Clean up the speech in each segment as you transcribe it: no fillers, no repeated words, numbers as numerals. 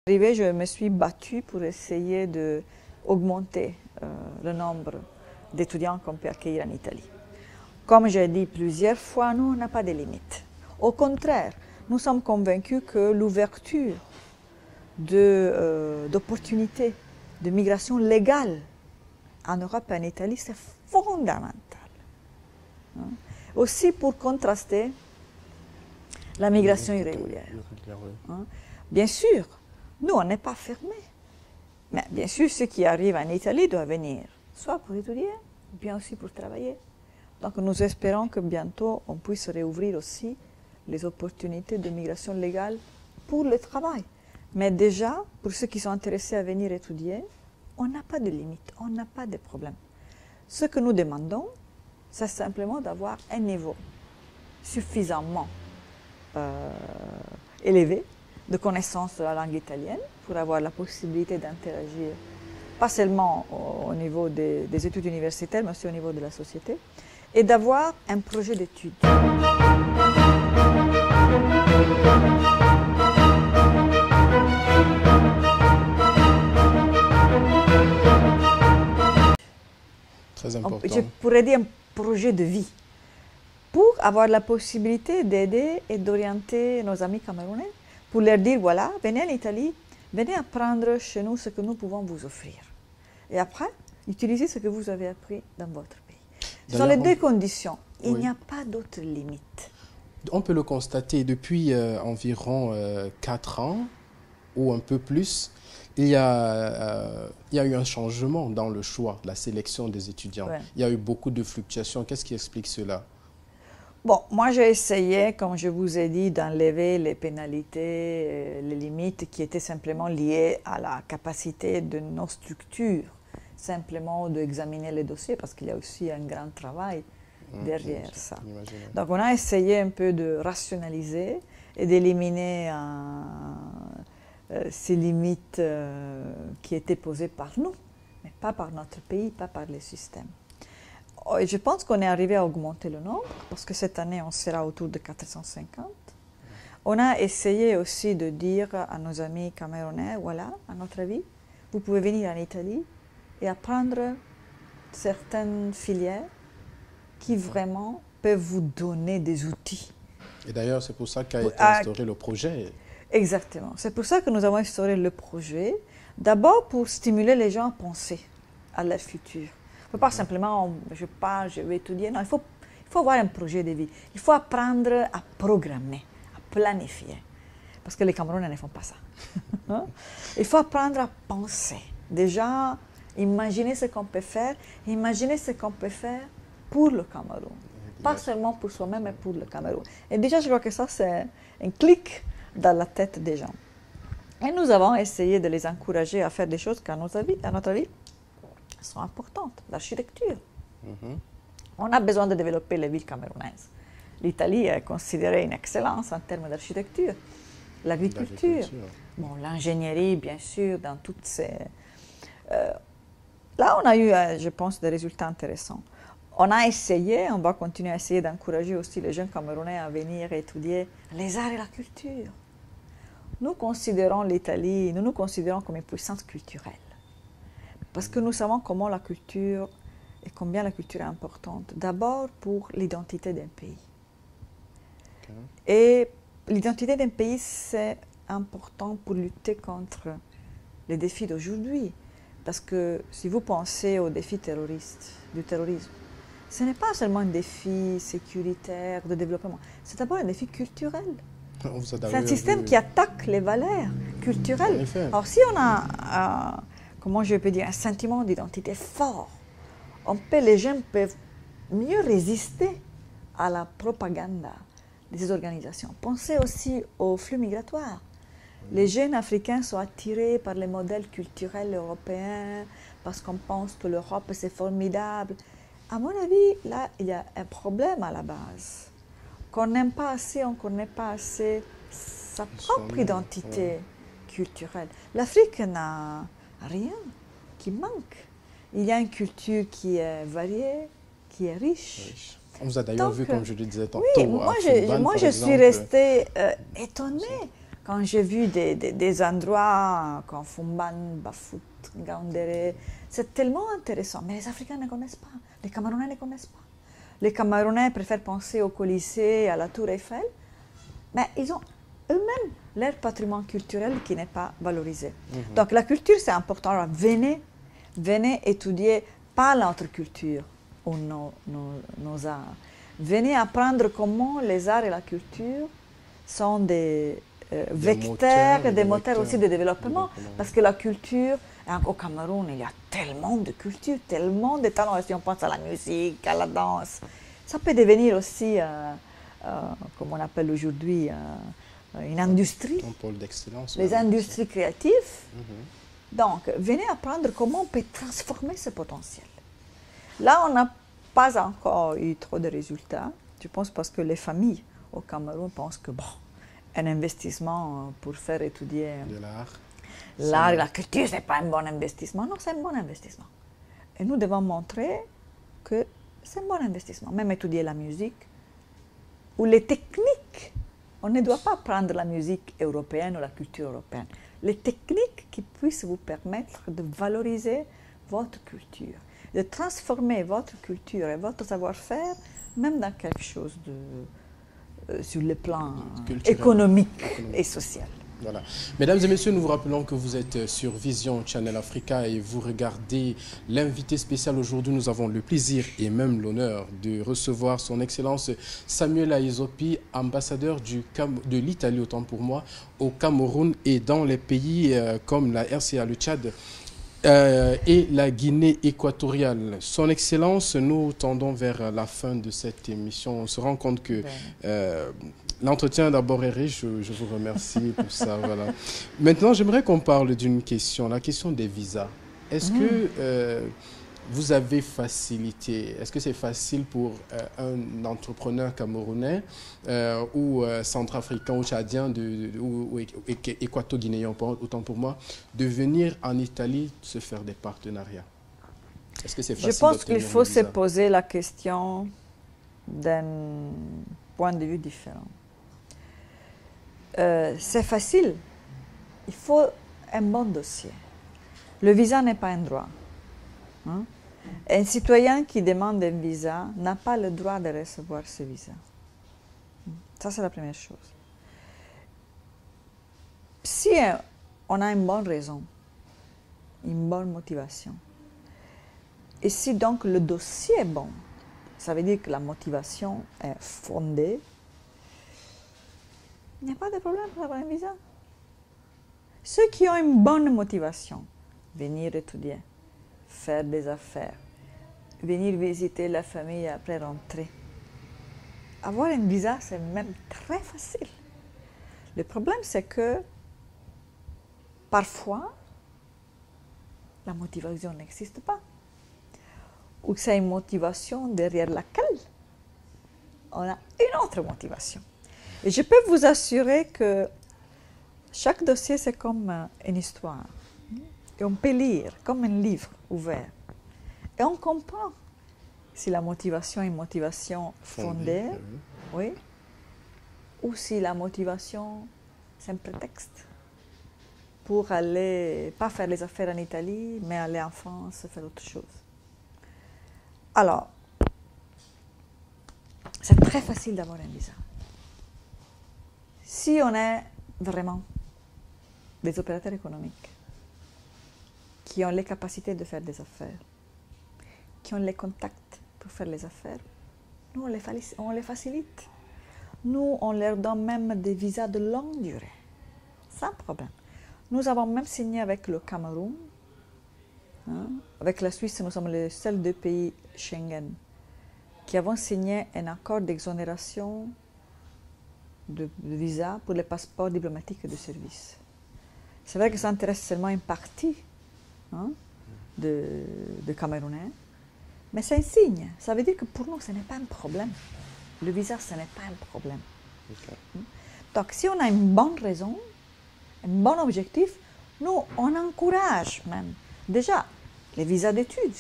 Je me suis battue pour essayer d'augmenter le nombre d'étudiants qu'on peut accueillir en Italie. Comme j'ai dit plusieurs fois, nous, on n'a pas de limites. Au contraire, nous sommes convaincus que l'ouverture d'opportunités de migration légale en Europe et en Italie, c'est fondamental. Aussi pour contraster la migration irrégulière. Bien sûr, nous, on n'est pas fermés. Mais bien sûr, ceux qui arrivent en Italie doivent venir, soit pour étudier, ou bien aussi pour travailler. Donc nous espérons que bientôt, on puisse réouvrir aussi les opportunités de migration légale pour le travail. Mais déjà, pour ceux qui sont intéressés à venir étudier, on n'a pas de limite, on n'a pas de problème. Ce que nous demandons, c'est simplement d'avoir un niveau suffisamment élevé de connaissance de la langue italienne pour avoir la possibilité d'interagir, pas seulement au niveau des études universitaires, mais aussi au niveau de la société, et d'avoir un projet d'études. Très important. Je pourrais dire un projet de vie pour avoir la possibilité d'aider et d'orienter nos amis camerounais, pour leur dire, voilà, venez en Italie, venez apprendre chez nous ce que nous pouvons vous offrir. Et après, utilisez ce que vous avez appris dans votre pays. Ce sont les deux conditions. Il n'y a pas d'autre limite. On peut le constater depuis environ 4 ans ou un peu plus. Il y a eu un changement dans le choix, la sélection des étudiants. Ouais. Il y a eu beaucoup de fluctuations. Qu'est-ce qui explique cela? Bon, moi j'ai essayé, comme je vous ai dit, d'enlever les pénalités, les limites qui étaient simplement liées à la capacité de nos structures, simplement d'examiner les dossiers, parce qu'il y a aussi un grand travail derrière ça. Donc on a essayé un peu de rationaliser et d'éliminer ces limites qui étaient posées par nous, mais pas par notre pays, pas par les systèmes. Et je pense qu'on est arrivé à augmenter le nombre, parce que cette année, on sera autour de 450. On a essayé aussi de dire à nos amis camerounais, voilà, à notre avis, vous pouvez venir en Italie et apprendre certaines filières qui vraiment peuvent vous donner des outils. Et d'ailleurs, c'est pour ça qu'a été instauré le projet. Exactement. C'est pour ça que nous avons instauré le projet. D'abord pour stimuler les gens à penser à leur futur. Il ne faut pas simplement, je pars, je vais étudier. Non, il faut avoir un projet de vie. Il faut apprendre à programmer, à planifier. Parce que les Camerounais ne font pas ça. Il faut apprendre à penser. Déjà, imaginer ce qu'on peut faire. Imaginer ce qu'on peut faire pour le Cameroun. Pas seulement pour soi-même, mais pour le Cameroun. Et déjà, je crois que ça, c'est un clic dans la tête des gens. Et nous avons essayé de les encourager à faire des choses qui, à notre avis, sont importantes. L'architecture. On a besoin de développer les villes camerounaises. L'Italie est considérée une excellence en termes d'architecture. L'agriculture, bon, l'ingénierie, bien sûr, dans toutes ces... Là, on a eu, je pense, des résultats intéressants. On a essayé, on va continuer à essayer d'encourager aussi les jeunes Camerounais à venir étudier les arts et la culture. Nous considérons l'Italie, nous nous considérons comme une puissance culturelle. Parce que nous savons comment la culture et combien la culture est importante. D'abord pour l'identité d'un pays. Et l'identité d'un pays, c'est important pour lutter contre les défis d'aujourd'hui. Parce que si vous pensez aux défis du terrorisme, ce n'est pas seulement un défi sécuritaire, de développement, c'est d'abord un défi culturel. C'est un système qui attaque les valeurs culturelles. Alors si on a, comment je peux dire, un sentiment d'identité fort, les gens peuvent mieux résister à la propagande de ces organisations. Pensez aussi aux flux migratoires. Les jeunes Africains sont attirés par les modèles culturels européens parce qu'on pense que l'Europe c'est formidable. À mon avis, là, il y a un problème à la base. Qu'on n'aime pas assez, on ne connaît pas assez sa propre identité culturelle. L'Afrique n'a rien qui manque. Il y a une culture qui est variée, qui est riche. On vous a d'ailleurs vu, comme je le disais tantôt, oui, moi je suis restée étonnée quand j'ai vu des endroits comme Fumban, Bafut, Ngaoundéré, c'est tellement intéressant. Mais les Africains ne connaissent pas, les Camerounais ne connaissent pas. Les Camerounais préfèrent penser au Colisée, à la Tour Eiffel, mais ils ont eux-mêmes leur patrimoine culturel qui n'est pas valorisé. Donc la culture, c'est important. Alors, venez étudier pas notre culture ou nos arts. Venez apprendre comment les arts et la culture sont des vecteurs, des moteurs aussi de développement. Parce que la culture, au Cameroun, il y a tellement de culture, tellement de talents. Si on pense à la musique, à la danse, ça peut devenir aussi, comme on appelle aujourd'hui, une industrie. Un pôle d'excellence. Les industries créatives. Donc, venez apprendre comment on peut transformer ce potentiel. Là, on n'a pas encore eu trop de résultats. Je pense parce que les familles au Cameroun pensent que, bon, un investissement pour faire étudier l'art et la culture, ce n'est pas un bon investissement. Non, c'est un bon investissement. Et nous devons montrer que c'est un bon investissement. Même étudier la musique ou les techniques. On ne doit pas prendre la musique européenne ou la culture européenne. Les techniques qui puissent vous permettre de valoriser votre culture, de transformer votre culture et votre savoir-faire, même dans quelque chose sur le plan économique et social. Voilà. Mesdames et messieurs, nous vous rappelons que vous êtes sur Vision Channel Africa et vous regardez l'invité spécial. Aujourd'hui, nous avons le plaisir et même l'honneur de recevoir son Excellence Samuel Aizopi, ambassadeur de l'Italie, autant pour moi, au Cameroun et dans les pays comme la RCA, le Tchad et la Guinée équatoriale. Son Excellence, nous tendons vers la fin de cette émission. On se rend compte que l'entretien d'abord est riche, je vous remercie pour ça. Voilà. Maintenant, j'aimerais qu'on parle d'une question, la question des visas. Est-ce que vous avez facilité, est-ce que c'est facile pour un entrepreneur camerounais ou centrafricain ou tchadien ou équato-guinéen, autant pour moi, de venir en Italie se faire des partenariats? Est-ce que c'est facile? Je pense qu'il faut se poser la question d'un point de vue différent. C'est facile. Il faut un bon dossier. Le visa n'est pas un droit. Hein? Un citoyen qui demande un visa n'a pas le droit de recevoir ce visa. Ça, c'est la première chose. Si on a une bonne raison, une bonne motivation, et si donc le dossier est bon, ça veut dire que la motivation est fondée, il n'y a pas de problème pour avoir un visa. Ceux qui ont une bonne motivation, venir étudier, faire des affaires, venir visiter la famille après rentrer. Avoir un visa, c'est même très facile. Le problème, c'est que parfois, la motivation n'existe pas. Ou que c'est une motivation derrière laquelle on a une autre motivation. Et je peux vous assurer que chaque dossier, c'est comme une histoire. Et on peut lire comme un livre ouvert. Et on comprend si la motivation est une motivation fondée, oui, ou si la motivation, c'est un prétexte pour aller, pas faire les affaires en Italie, mais aller en France, faire autre chose. Alors, c'est très facile d'avoir un visa. Si on est vraiment des opérateurs économiques qui ont les capacités de faire des affaires, qui ont les contacts pour faire les affaires, nous, on les facilite. Nous, on leur donne même des visas de longue durée, sans problème. Nous avons même signé avec le Cameroun, hein, avec la Suisse, nous sommes les seuls deux pays Schengen qui avons signé un accord d'exonération de visa pour les passeports diplomatiques et de service. C'est vrai que ça intéresse seulement une partie de Camerounais, mais c'est un signe. Ça veut dire que pour nous, ce n'est pas un problème. Le visa, ce n'est pas un problème. Okay. Donc, si on a une bonne raison, un bon objectif, nous, on encourage même. Déjà, les visas d'études.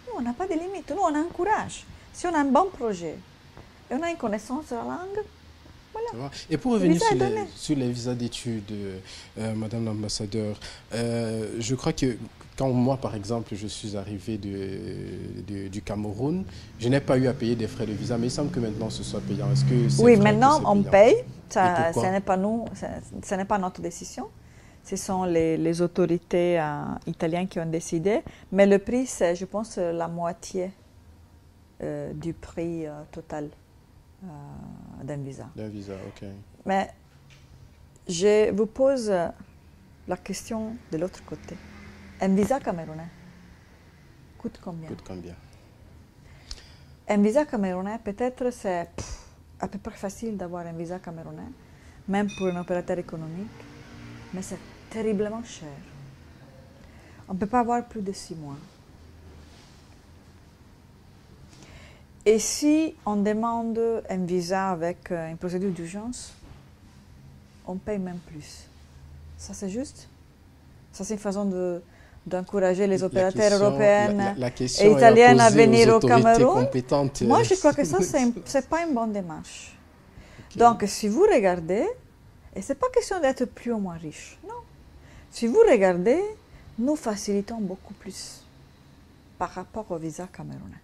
Nous, on n'a pas de limite. Nous, on encourage. Si on a un bon projet et on a une connaissance de la langue, voilà. Et pour revenir sur les visas d'études, Madame l'ambassadeur, je crois que quand moi, par exemple, je suis arrivé du Cameroun, je n'ai pas eu à payer des frais de visa, mais il semble que maintenant ce soit payant. Est-ce que c'est Oui, vrai maintenant que on payant? paye. Ce n'est pas nous, ce n'est pas notre décision. Ce sont les autorités italiennes qui ont décidé. Mais le prix, c'est, je pense, la moitié du prix total d'un visa. D'un visa, ok. Mais je vous pose la question de l'autre côté. Un visa camerounais coûte combien? Coûte combien? Un visa camerounais, peut-être c'est à peu près facile d'avoir un visa camerounais, même pour un opérateur économique, mais c'est terriblement cher. On ne peut pas avoir plus de 6 mois. Et si on demande un visa avec une procédure d'urgence, on paye même plus. Ça, c'est juste? Ça, c'est une façon d'encourager les opérateurs européens et italiens à venir au Cameroun. Moi, je crois que ça, ce n'est pas une bonne démarche. Okay. Donc, si vous regardez, et ce n'est pas question d'être plus ou moins riche, non. Si vous regardez, nous facilitons beaucoup plus par rapport au visa camerounais.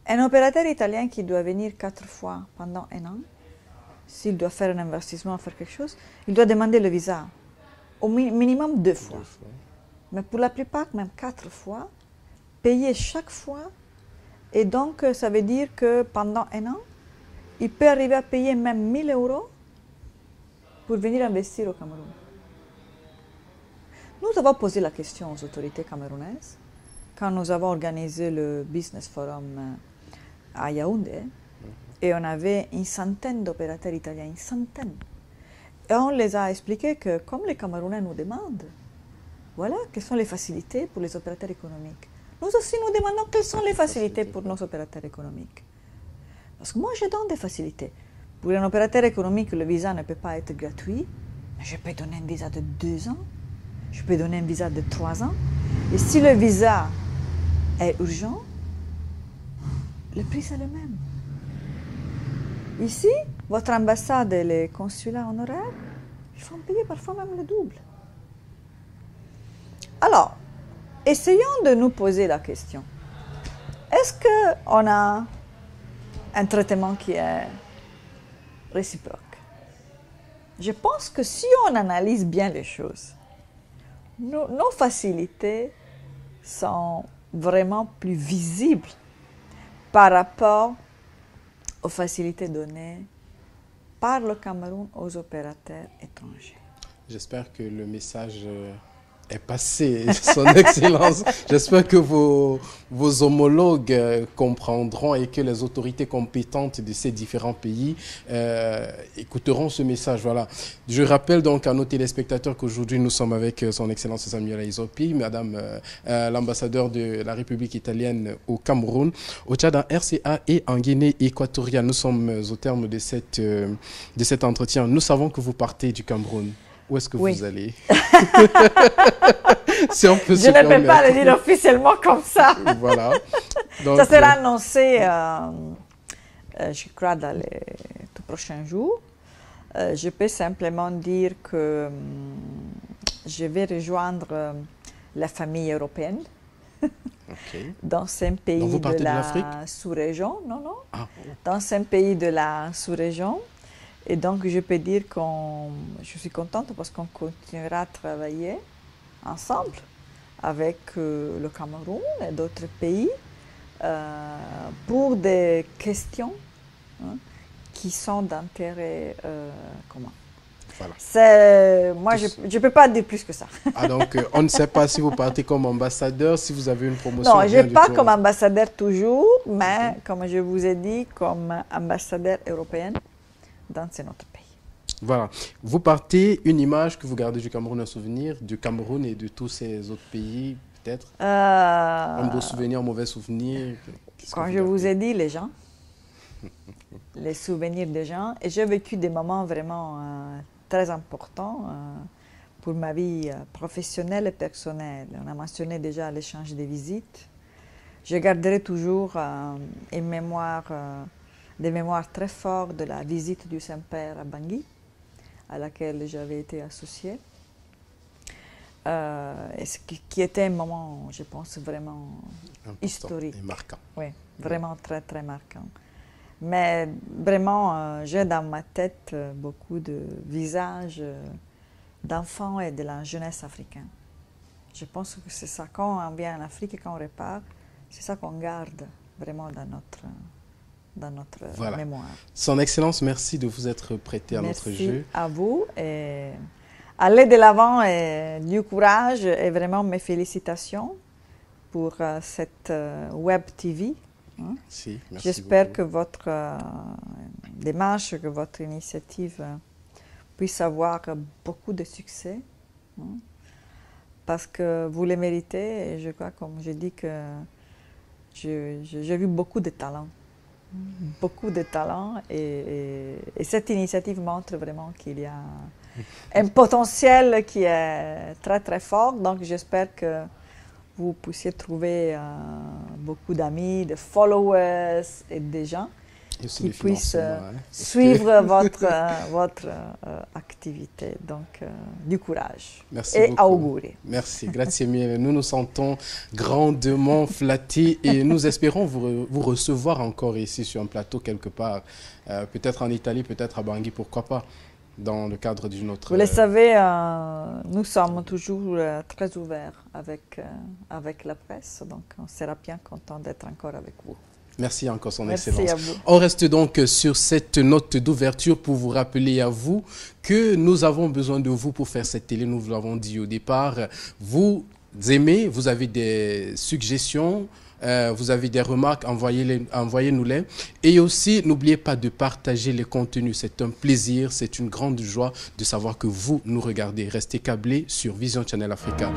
Un opérateur italien qui doit venir 4 fois pendant 1 an, s'il doit faire un investissement, faire quelque chose, il doit demander le visa au minimum 2 fois. Mais pour la plupart, même 4 fois, payer chaque fois. Et donc, ça veut dire que pendant 1 an, il peut arriver à payer même 1 000 € pour venir investir au Cameroun. Nous avons posé la question aux autorités camerounaises quand nous avons organisé le Business Forum à Yaoundé. Et on avait une centaine d'opérateurs italiens, une centaine. Et on les a expliqué que comme les Camerounais nous demandent, voilà, quelles sont les facilités pour les opérateurs économiques. Nous aussi, nous demandons quelles sont les facilités pour nos opérateurs économiques. Parce que moi, je donne des facilités. Pour un opérateur économique, le visa ne peut pas être gratuit. Mais je peux donner un visa de 2 ans. Je peux donner un visa de 3 ans. Et si le visa est urgent, le prix c'est le même. Ici, votre ambassade et les consulats honoraires, ils font payer parfois même le double. Alors, essayons de nous poser la question. Est-ce qu'on a un traitement qui est réciproque? Je pense que si on analyse bien les choses, nos facilités sont vraiment plus visibles par rapport aux facilités données par le Cameroun aux opérateurs étrangers. J'espère que le message est passé, Son Excellence. J'espère que vos homologues comprendront et que les autorités compétentes de ces différents pays écouteront ce message. Voilà. Je rappelle donc à nos téléspectateurs qu'aujourd'hui nous sommes avec Son Excellence Samuel Aizopi, Madame l'ambassadeur de la République italienne au Cameroun, au Tchad, en RCA et en Guinée équatoriale. Nous sommes au terme de cet entretien. Nous savons que vous partez du Cameroun. Où est-ce que vous allez? Si on peut je ne peux pas le dire officiellement comme ça. Voilà. Donc, ça sera annoncé, je crois, dans les tout prochains jours. Je peux simplement dire que je vais rejoindre la famille européenne dans un pays de la sous-région. Non, non. Ah. Dans un pays de la sous-région. Et donc, je peux dire que je suis contente parce qu'on continuera à travailler ensemble avec le Cameroun et d'autres pays pour des questions qui sont d'intérêt commun. Voilà. Moi, je ne peux pas dire plus que ça. Ah, donc, on ne sait pas si vous partez comme ambassadeur, si vous avez une promotion. Non, je ne pars comme ambassadeur toujours, mais comme je vous ai dit, comme ambassadeur européenne dans notre pays. Voilà. Vous partez, une image que vous gardez du Cameroun, un souvenir du Cameroun et de tous ces autres pays, peut-être un beau souvenir, un mauvais souvenir. Quand je vous ai dit, les gens, les souvenirs des gens, et j'ai vécu des moments vraiment très importants pour ma vie professionnelle et personnelle. On a mentionné déjà l'échange des visites. Je garderai toujours une mémoire des mémoires très fortes de la visite du Saint-Père à Bangui, à laquelle j'avais été associée. Qui était un moment, je pense, vraiment important historique. Et marquant. Oui, vraiment très, très marquant. Mais vraiment, j'ai dans ma tête beaucoup de visages d'enfants et de la jeunesse africaine. Je pense que c'est ça, quand on vient en Afrique et quand on repart, c'est ça qu'on garde vraiment dans notre mémoire. Son Excellence, merci de vous être prêté à notre jeu. Merci à vous. Et allez de l'avant et du courage et vraiment mes félicitations pour cette Web TV. Hein. Si, j'espère que votre démarche, que votre initiative puisse avoir beaucoup de succès. Hein. Parce que vous les méritez et je crois, comme je dis, que j'ai vu beaucoup de talents. Beaucoup de talents et cette initiative montre vraiment qu'il y a un potentiel qui est très très fort. Donc j'espère que vous puissiez trouver beaucoup d'amis, de followers et des gens qui puissent suivre votre activité. Donc, du courage. Merci et beaucoup. auguri. Merci, grazie mille. Nous nous sentons grandement flattés et nous espérons vous recevoir encore ici sur un plateau quelque part, peut-être en Italie, peut-être à Bangui, pourquoi pas, dans le cadre d'une autre... Vous le savez, nous sommes toujours très ouverts avec la presse, donc on sera bien content d'être encore avec vous. Merci encore, Son Merci Excellence. à vous. On reste donc sur cette note d'ouverture pour vous rappeler à vous que nous avons besoin de vous pour faire cette télé. Nous vous l'avons dit au départ. Vous aimez, vous avez des suggestions, vous avez des remarques, envoyez-nous-les. Et aussi, n'oubliez pas de partager les contenus. C'est un plaisir, c'est une grande joie de savoir que vous nous regardez. Restez câblés sur Vision Channel Africa.